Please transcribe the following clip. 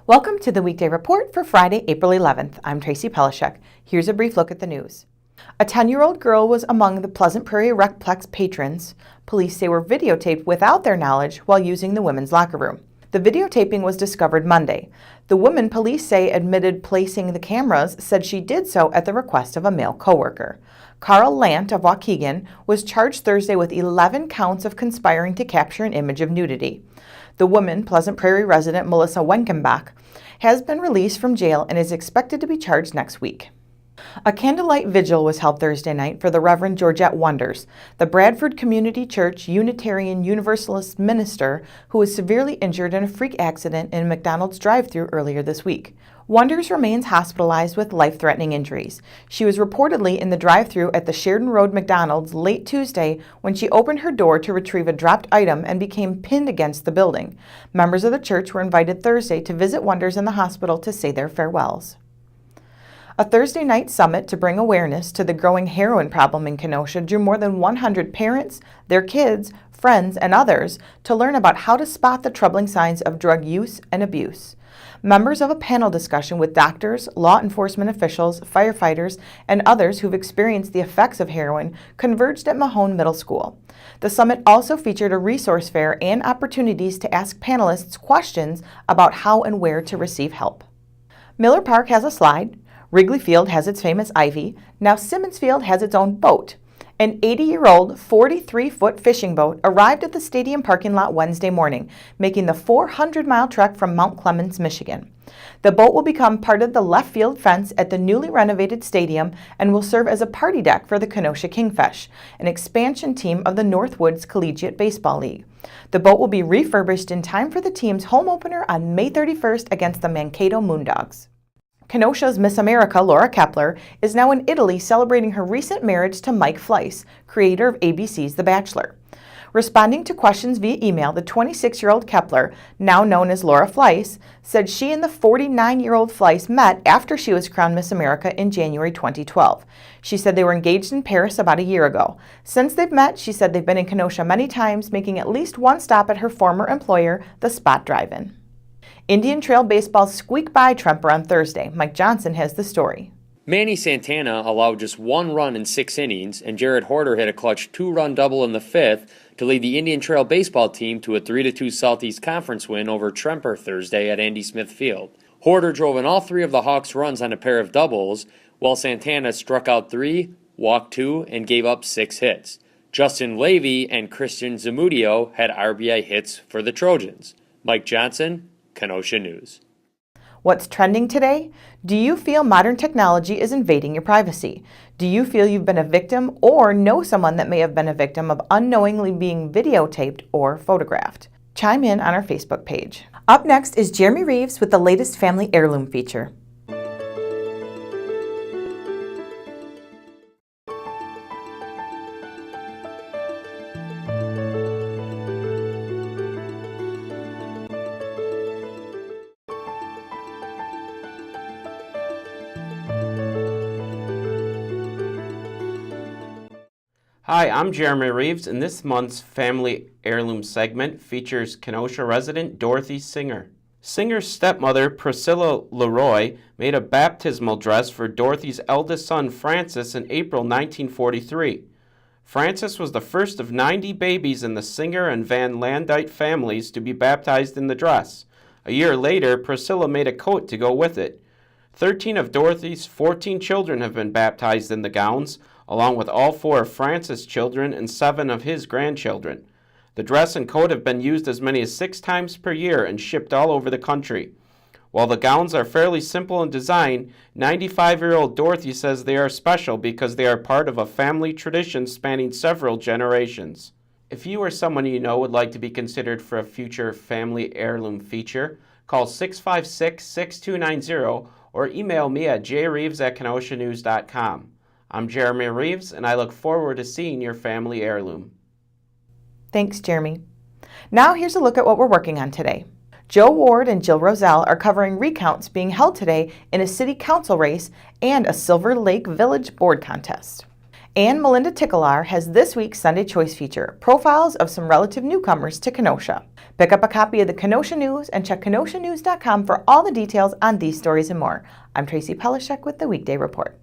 Welcome to the Weekday Report for Friday, April 11th. I'm Tracy Pelishek. Here's a brief look at the news. A 10-year-old girl was among the Pleasant Prairie RecPlex patrons police say were videotaped without their knowledge while using the women's locker room. The videotaping was discovered Monday. The woman police say admitted placing the cameras said she did so at the request of a male coworker. Carl Lant of Waukegan was charged Thursday with 11 counts of conspiring to capture an image of nudity. The woman, Pleasant Prairie resident Melissa Wenkenbach, has been released from jail and is expected to be charged next week. A candlelight vigil was held Thursday night for the Reverend Georgette Wonders, the Bradford Community Church Unitarian Universalist minister who was severely injured in a freak accident in a McDonald's drive-thru earlier this week. Wonders remains hospitalized with life-threatening injuries. She was reportedly in the drive-thru at the Sheridan Road McDonald's late Tuesday when she opened her door to retrieve a dropped item and became pinned against the building. Members of the church were invited Thursday to visit Wonders in the hospital to say their farewells. A Thursday night summit to bring awareness to the growing heroin problem in Kenosha drew more than 100 parents, their kids, friends, and others to learn about how to spot the troubling signs of drug use and abuse. Members of a panel discussion with doctors, law enforcement officials, firefighters, and others who've experienced the effects of heroin converged at Mahone Middle School. The summit also featured a resource fair and opportunities to ask panelists questions about how and where to receive help. Miller Park has a slide. Wrigley Field has its famous ivy. Now Simmons Field has its own boat. An 80-year-old, 43-foot fishing boat arrived at the stadium parking lot Wednesday morning, making the 400-mile trek from Mount Clemens, Michigan. The boat will become part of the left field fence at the newly renovated stadium and will serve as a party deck for the Kenosha Kingfish, an expansion team of the Northwoods Collegiate Baseball League. The boat will be refurbished in time for the team's home opener on May 31st against the Mankato Moondogs. Kenosha's Miss America, Laura Kaeppeler, is now in Italy celebrating her recent marriage to Mike Fleiss, creator of ABC's The Bachelor. Responding to questions via email, the 26-year-old Kaeppeler, now known as Laura Fleiss, said she and the 49-year-old Fleiss met after she was crowned Miss America in January 2012. She said they were engaged in Paris about a year ago. Since they've met, she said they've been in Kenosha many times, making at least one stop at her former employer, the Spot Drive-In. Indian Trail Baseball's squeak-by trumper on Thursday. Mike Johnson has the story. Manny Santana allowed just one run in 6 innings, and Jared Horder hit a clutch 2-run double in the 5th to lead the Indian Trail Baseball team to a 3-2 Southeast Conference win over Tremper Thursday at Andy Smith Field. Horder drove in all 3 of the Hawks' runs on a pair of doubles, while Santana struck out 3, walked 2, and gave up 6 hits. Justin Levy and Christian Zamudio had RBI hits for the Trojans. Mike Johnson, Kenosha News. What's trending today? Do you feel modern technology is invading your privacy? Do you feel you've been a victim or know someone that may have been a victim of unknowingly being videotaped or photographed? Chime in on our Facebook page. Up next is Jeremy Reeves with the latest family heirloom feature. Hi, I'm Jeremy Reeves, and this month's Family Heirloom segment features Kenosha resident Dorothy Singer. Singer's stepmother, Priscilla Leroy, made a baptismal dress for Dorothy's eldest son, Francis, in April 1943. Francis was the first of 90 babies in the Singer and Van Landite families to be baptized in the dress. A year later, Priscilla made a coat to go with it. 13 of Dorothy's 14 children have been baptized in the gowns, along with all 4 of Francis' children and 7 of his grandchildren. The dress and coat have been used as many as 6 times per year and shipped all over the country. While the gowns are fairly simple in design, 95-year-old Dorothy says they are special because they are part of a family tradition spanning several generations. If you or someone you know would like to be considered for a future family heirloom feature, call 656-6290 or email me at jreeves@kenoshanews.com. I'm Jeremy Reeves, and I look forward to seeing your family heirloom. Thanks, Jeremy. Now here's a look at what we're working on today. Joe Ward and Jill Roselle are covering recounts being held today in a city council race and a Silver Lake Village board contest. And Melinda Ticklar has this week's Sunday Choice feature, profiles of some relative newcomers to Kenosha. Pick up a copy of the Kenosha News and check kenoshanews.com for all the details on these stories and more. I'm Tracy Pelishek with the Weekday Report.